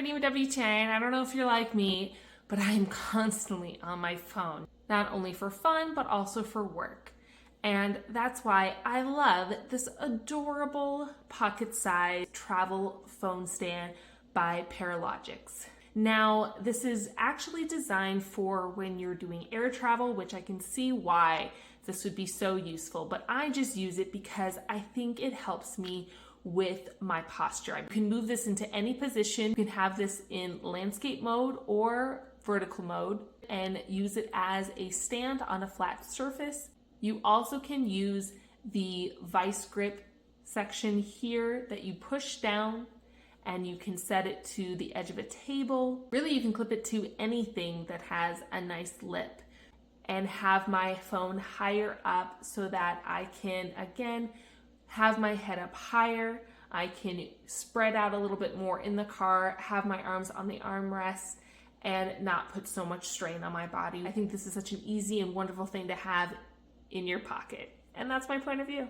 Brittany with WTN. I don't know if you're like me, but I am constantly on my phone, not only for fun, but also for work. And that's why I love this adorable pocket-sized travel phone stand by Perilogics. Now, this is actually designed for when you're doing air travel, which I can see why this would be so useful, but I just use it because I think it helps me with my posture. I can move this into any position. You can have this in landscape mode or vertical mode and use it as a stand on a flat surface. You also can use the vice grip section here that you push down, and you can set it to the edge of a table. Really, you can clip it to anything that has a nice lip, and have my phone higher up so that I can, again, have my head up higher. I can spread out a little bit more in the car, have my arms on the armrest, and not put so much strain on my body. I think this is such an easy and wonderful thing to have in your pocket. And that's my point of view.